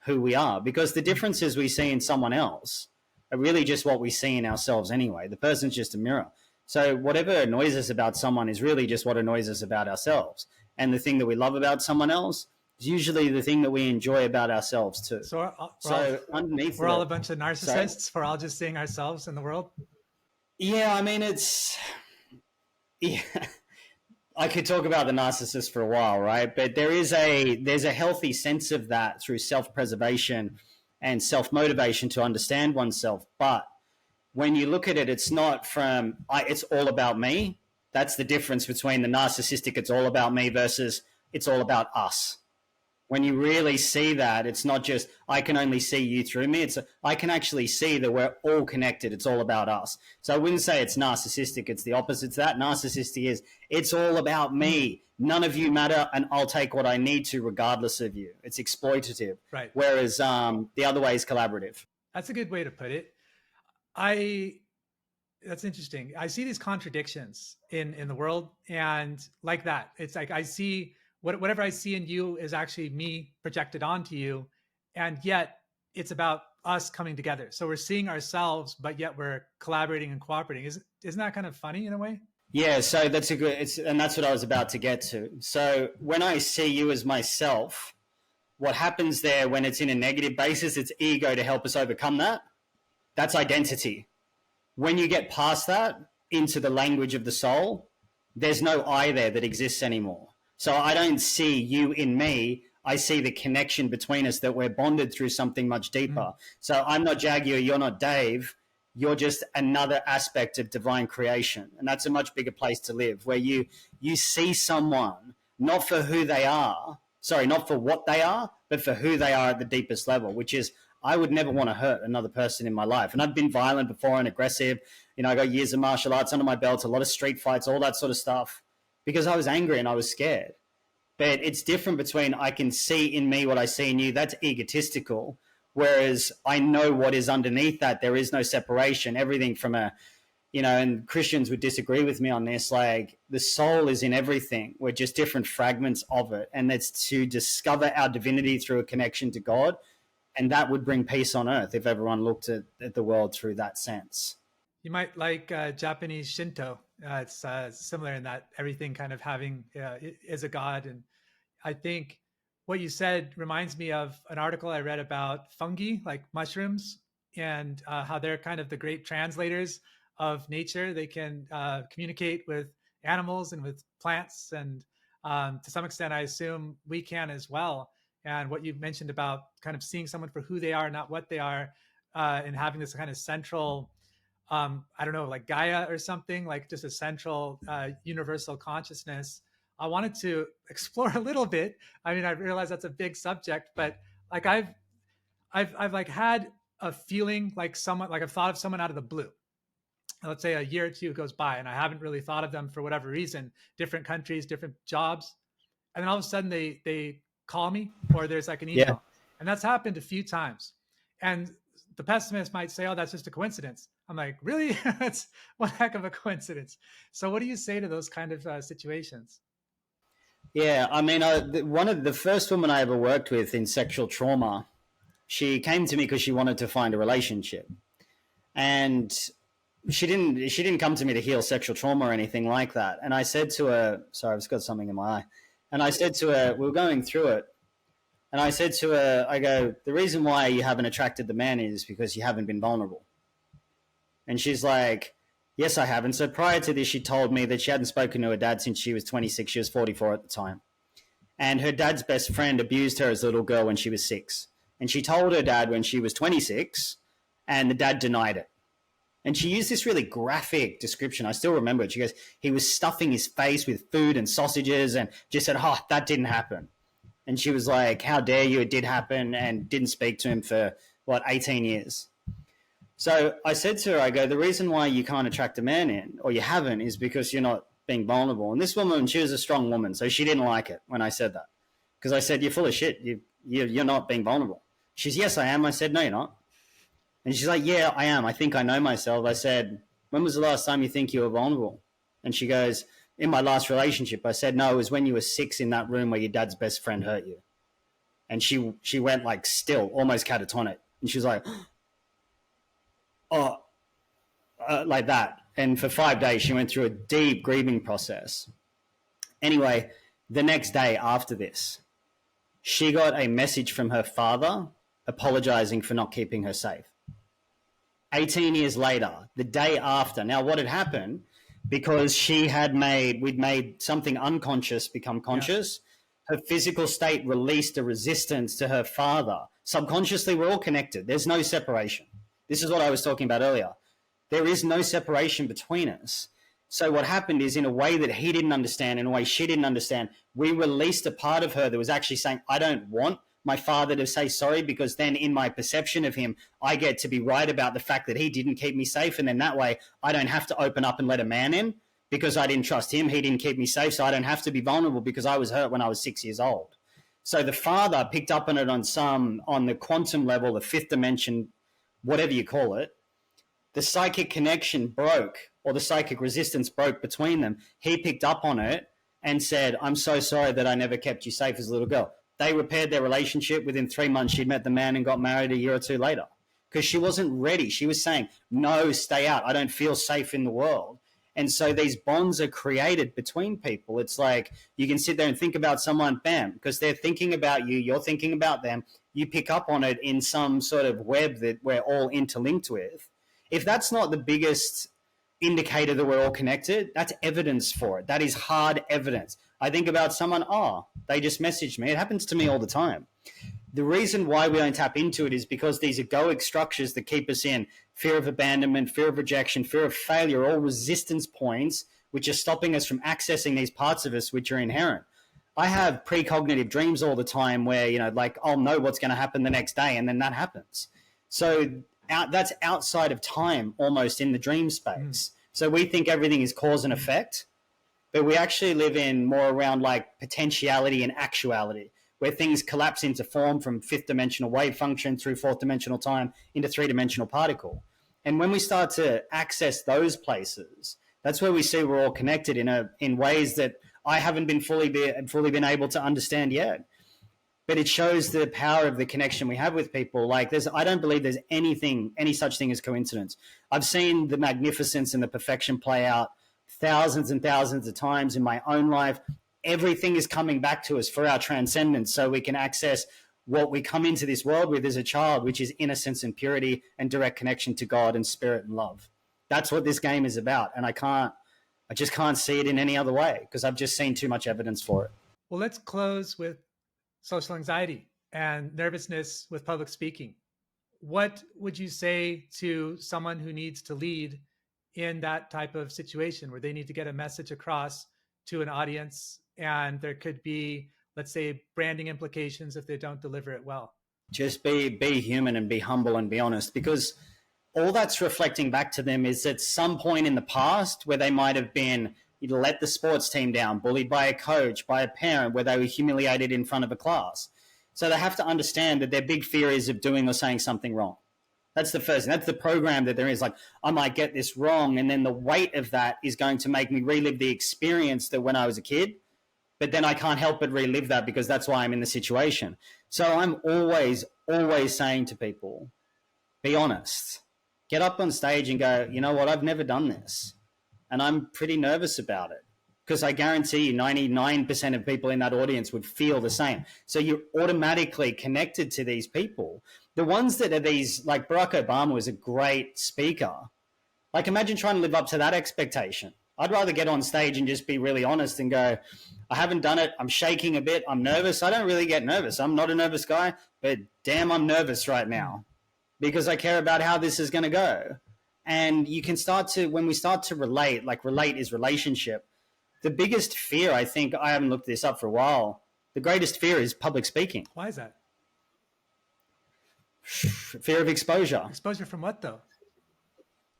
who we are because the differences we see in someone else are really just what we see in ourselves anyway. The person's just a mirror. So whatever annoys us about someone is really just what annoys us about ourselves. And the thing that we love about someone else is usually the thing that we enjoy about ourselves too. So underneath we're all a bunch of narcissists. We're all just seeing ourselves in the world. Yeah, I mean, I could talk about the narcissist for a while, right? But there's a healthy sense of that through self-preservation and self-motivation to understand oneself. But when you look at it, it's not from, it's all about me. That's the difference between the narcissistic, it's all about me versus it's all about us. When you really see that, it's not just, I can only see you through me. I can actually see that we're all connected. It's all about us. So I wouldn't say it's narcissistic. It's the opposite to that. Narcissistic is, it's all about me. None of you matter, and I'll take what I need to regardless of you. It's exploitative. Right. Whereas the other way is collaborative. That's a good way to put it. That's interesting. I see these contradictions in the world, and like that, it's like I see whatever I see in you is actually me projected onto you, and yet it's about us coming together. So we're seeing ourselves, but yet we're collaborating and cooperating. Isn't that kind of funny in a way? Yeah, so that's a good, and that's what I was about to get to. So when I see you as myself, what happens there when it's in a negative basis, it's ego to help us overcome that. That's identity. When you get past that into the language of the soul, there's no I there that exists anymore. So I don't see you in me. I see the connection between us, that we're bonded through something much deeper. So I'm not Jaguar, you're not Dave. You're just another aspect of divine creation. And that's a much bigger place to live, where you see someone not for who they are, sorry, not for what they are, but for who they are at the deepest level, which is, I would never want to hurt another person in my life. And I've been violent before and aggressive. You know, I got years of martial arts under my belt, a lot of street fights, all that sort of stuff, because I was angry and I was scared. But it's different between, I can see in me what I see in you. That's egotistical. Whereas I know what is underneath that. There is no separation. Everything from a, you know, and Christians would disagree with me on this, like the soul is in everything. We're just different fragments of it. And it's to discover our divinity through a connection to God. And that would bring peace on earth if everyone looked at the world through that sense. You might like Japanese Shinto. It's similar in that everything kind of having is a god. And I think what you said reminds me of an article I read about fungi, like mushrooms, and how they're kind of the great translators of nature. They can communicate with animals and with plants. And to some extent, I assume we can as well. And what you mentioned about kind of seeing someone for who they are, not what they are, and having this kind of central, I don't know, like Gaia or something, like just a central universal consciousness. I wanted to explore a little bit. I mean, I realize that's a big subject, but like I've like had a feeling like someone, like I've thought of someone out of the blue. Let's say a year or two goes by and I haven't really thought of them for whatever reason, different countries, different jobs. And then all of a sudden they call me, or there's like an email. Yeah. And that's happened a few times. And the pessimist might say, oh, that's just a coincidence. I'm like, really? That's one heck of a coincidence. So what do you say to those kind of situations? Yeah, I mean, one of the first women I ever worked with in sexual trauma, she came to me because she wanted to find a relationship, and she didn't come to me to heal sexual trauma or anything like that. And I said to her, sorry, I've just got something in my eye, and I said to her, we were going through it, and I said to her, I go, the reason why you haven't attracted the man is because you haven't been vulnerable. And she's like, yes, I have. And so prior to this, she told me that she hadn't spoken to her dad since she was 26. She was 44 at the time. And her dad's best friend abused her as a little girl when she was 6. And she told her dad when she was 26, and the dad denied it. And she used this really graphic description. I still remember it. She goes, he was stuffing his face with food and sausages, and just said, oh, that didn't happen. And she was like, how dare you, it did happen, and didn't speak to him for, 18 years. So I said to her, I go, the reason why you can't attract a man in, or you haven't, is because you're not being vulnerable. And this woman, she was a strong woman, so she didn't like it when I said that. Because I said, you're full of shit. You're not being vulnerable. She's, yes, I am. I said, no, you're not. And she's like, yeah, I am. I think I know myself. I said, when was the last time you think you were vulnerable? And she goes, in my last relationship. I said, no, it was when you were 6 in that room where your dad's best friend hurt you. And she went like still, almost catatonic. And she was like, oh, like that. And for 5 days, she went through a deep grieving process. Anyway, the next day after this, she got a message from her father apologizing for not keeping her safe. 18 years later, the day after. Now, what had happened, because we'd made something unconscious become conscious, her physical state released a resistance to her father. Subconsciously, we're all connected. There's no separation. This is what I was talking about earlier. There is no separation between us. So what happened is, in a way that he didn't understand, in a way she didn't understand, we released a part of her that was actually saying, I don't want my father to say sorry, because then in my perception of him, I get to be right about the fact that he didn't keep me safe. And then that way I don't have to open up and let a man in because I didn't trust him. He didn't keep me safe. So I don't have to be vulnerable because I was hurt when I was 6 years old. So the father picked up on it on the quantum level, the fifth dimension, whatever you call it. The psychic connection broke, or the psychic resistance broke between them. He picked up on it, and said, I'm so sorry that I never kept you safe as a little girl. They repaired their relationship. Within 3 months, she'd met the man and got married a year or two later because she wasn't ready. She was saying, no, stay out. I don't feel safe in the world. And so these bonds are created between people. It's like you can sit there and think about someone, bam, because they're thinking about you, you're thinking about them. You pick up on it in some sort of web that we're all interlinked with. If that's not the biggest indicator that we're all connected, that's evidence for it. That is hard evidence. I think about someone, oh, they just messaged me. It happens to me all the time. The reason why we don't tap into it is because these egoic structures that keep us in fear of abandonment, fear of rejection, fear of failure, all resistance points, which are stopping us from accessing these parts of us which are inherent. I have precognitive dreams all the time where, you know, like I'll know what's going to happen the next day and then that happens. So that's outside of time almost in the dream space. So we think everything is cause and effect, but we actually live in more around like potentiality and actuality, where things collapse into form from fifth dimensional wave function through fourth dimensional time into three-dimensional particle. And when we start to access those places, that's where we see we're all connected in ways that I haven't been fully been able to understand yet. But it shows the power of the connection we have with people. Like I don't believe there's any such thing as coincidence. I've seen the magnificence and the perfection play out thousands and thousands of times in my own life. Everything is coming back to us for our transcendence, so we can access what we come into this world with as a child, which is innocence and purity and direct connection to God and spirit and love. That's what this game is about. And I just can't see it in any other way because I've just seen too much evidence for it. Well, let's close with social anxiety and nervousness with public speaking. What would you say to someone who needs to lead in that type of situation where they need to get a message across to an audience and there could be, let's say, branding implications if they don't deliver it well? Just be human and be humble and be honest, because all that's reflecting back to them is at some point in the past where they might have been let the sports team down, bullied by a coach, by a parent, where they were humiliated in front of a class. So they have to understand that their big fear is of doing or saying something wrong. That's the first thing. That's the program that there is. Like, I might get this wrong. And then the weight of that is going to make me relive the experience that when I was a kid. But then I can't help but relive that because that's why I'm in the situation. So I'm always saying to people, be honest. Get up on stage and go, you know what, I've never done this. And I'm pretty nervous about it because I guarantee you 99% of people in that audience would feel the same. So you're automatically connected to these people. The ones that are these, like Barack Obama was a great speaker. Like imagine trying to live up to that expectation. I'd rather get on stage and just be really honest and go, I haven't done it. I'm shaking a bit. I'm nervous. I don't really get nervous. I'm not a nervous guy, but damn, I'm nervous right now because I care about how this is going to go. And you can start to, when we start to relate, like relate is relationship. The biggest fear, I think, I haven't looked this up for a while. The greatest fear is public speaking. Why is that? Fear of exposure. Exposure from what though?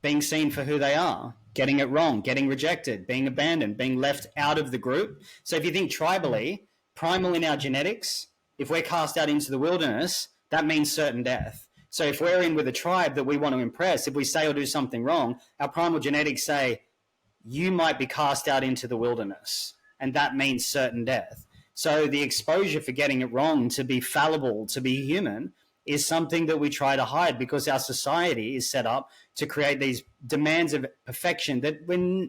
Being seen for who they are, getting it wrong, getting rejected, being abandoned, being left out of the group. So if you think tribally, primal in our genetics, if we're cast out into the wilderness, that means certain death. So if we're in with a tribe that we want to impress, if we say or do something wrong, our primal genetics say, you might be cast out into the wilderness, and that means certain death. So the exposure for getting it wrong, to be fallible, to be human, is something that we try to hide because our society is set up to create these demands of perfection that we're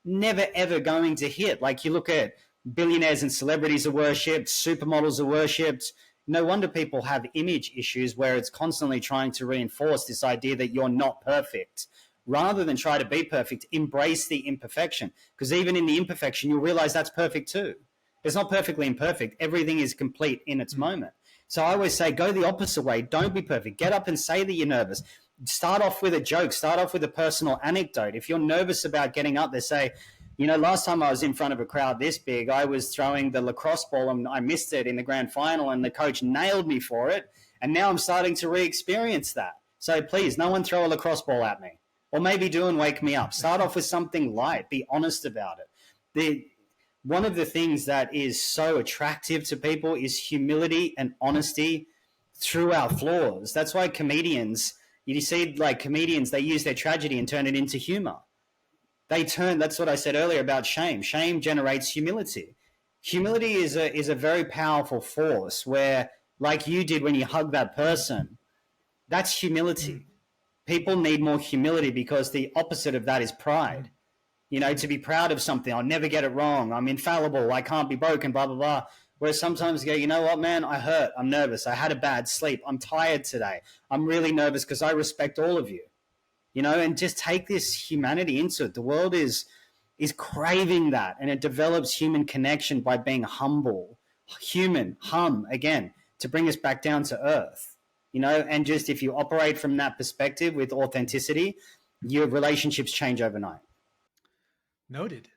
never, ever going to hit. Like you look at billionaires and celebrities are worshipped, supermodels are worshipped. No wonder people have image issues where it's constantly trying to reinforce this idea that you're not perfect. Rather than try to be perfect, embrace the imperfection. Because even in the imperfection, you'll realize that's perfect too. It's not perfectly imperfect. Everything is complete in its moment. So I always say, go the opposite way. Don't be perfect. Get up and say that you're nervous. Start off with a joke. Start off with a personal anecdote. If you're nervous about getting up there, say, you know, last time I was in front of a crowd this big, I was throwing the lacrosse ball and I missed it in the grand final and the coach nailed me for it. And now I'm starting to re-experience that. So please, no one throw a lacrosse ball at me. Or maybe do and wake me up. Start off with something light. Be honest about it. One of the things that is so attractive to people is humility and honesty through our flaws. That's why comedians, you see like comedians, they use their tragedy and turn it into humor. they turn. That's what I said earlier about shame. Shame generates humility. Humility is a very powerful force where, like you did when you hug that person, that's humility. People need more humility because the opposite of that is pride. You know, to be proud of something. I'll never get it wrong. I'm infallible. I can't be broken, blah, blah, blah. Whereas sometimes you go, you know what, man, I hurt. I'm nervous. I had a bad sleep. I'm tired today. I'm really nervous because I respect all of you. You know, and just take this humanity into it. The world is craving that, and it develops human connection by being humble, human, again, to bring us back down to earth. You know, and just if you operate from that perspective with authenticity, your relationships change overnight. Noted.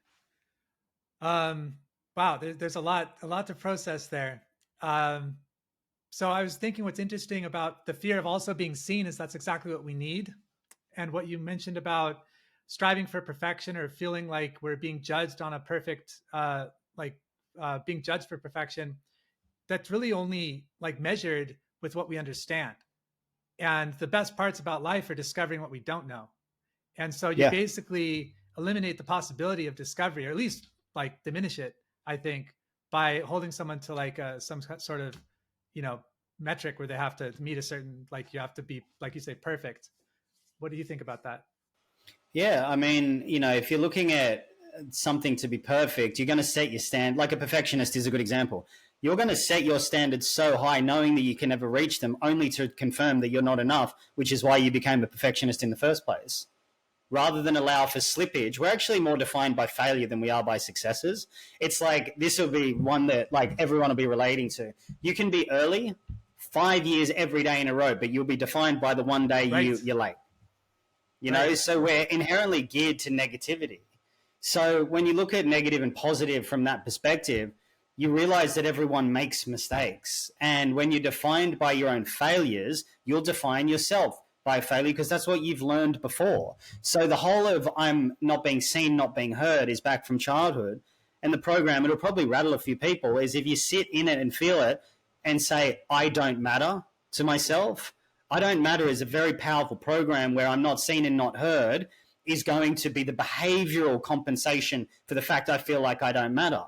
Wow, there's a lot to process there. So I was thinking what's interesting about the fear of also being seen is that's exactly what we need. And what you mentioned about striving for perfection or feeling like we're being judged on a perfect, being judged for perfection, that's really only like measured with what we understand. And the best parts about life are discovering what we don't know. And so you basically eliminate the possibility of discovery, or at least like diminish it, I think, by holding someone to like some sort of, you know, metric where they have to meet a certain, like you have to be, like you say, perfect. What do you think about that? Yeah, I mean, you know, if you're looking at something to be perfect, you're going to set your stand. Like a perfectionist is a good example. You're going to set your standards so high, knowing that you can never reach them, only to confirm that you're not enough, which is why you became a perfectionist in the first place. Rather than allow for slippage, we're actually more defined by failure than we are by successes. It's like this will be one that like everyone will be relating to. You can be early 5 years every day in a row, but you'll be defined by the one day you're late. You know, so we're inherently geared to negativity. So when you look at negative and positive from that perspective, you realize that everyone makes mistakes. And when you're defined by your own failures, you'll define yourself by failure because that's what you've learned before. So the whole of I'm not being seen, not being heard is back from childhood. And the program, it'll probably rattle a few people, is if you sit in it and feel it and say, I don't matter to myself. I don't matter is a very powerful program where I'm not seen and not heard is going to be the behavioral compensation for the fact I feel like I don't matter.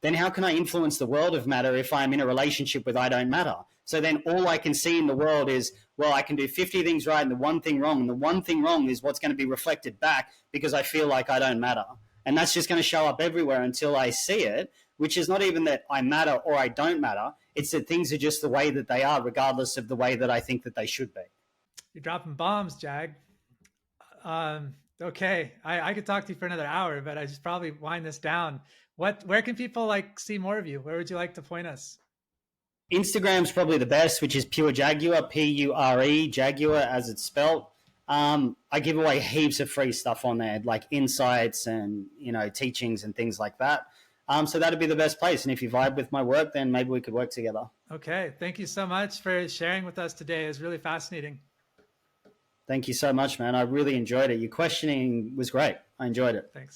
Then how can I influence the world of matter if I'm in a relationship with I don't matter? So then all I can see in the world is, well, I can do 50 things right and the one thing wrong. And the one thing wrong is what's going to be reflected back because I feel like I don't matter. And that's just going to show up everywhere until I see it, which is not even that I matter or I don't matter. It's that things are just the way that they are, regardless of the way that I think that they should be. You're dropping bombs, Jag. Okay, I could talk to you for another hour, but I should probably wind this down. Where can people like see more of you? Where would you like to point us? Instagram's probably the best, which is Pure Jaguar, Pure, Jaguar as it's spelt. I give away heaps of free stuff on there, like insights and, you know, teachings and things like that. So that'd be the best place. And if you vibe with my work, then maybe we could work together. Okay. Thank you so much for sharing with us today. It was really fascinating. Thank you so much, man. I really enjoyed it. Your questioning was great. I enjoyed it. Thanks.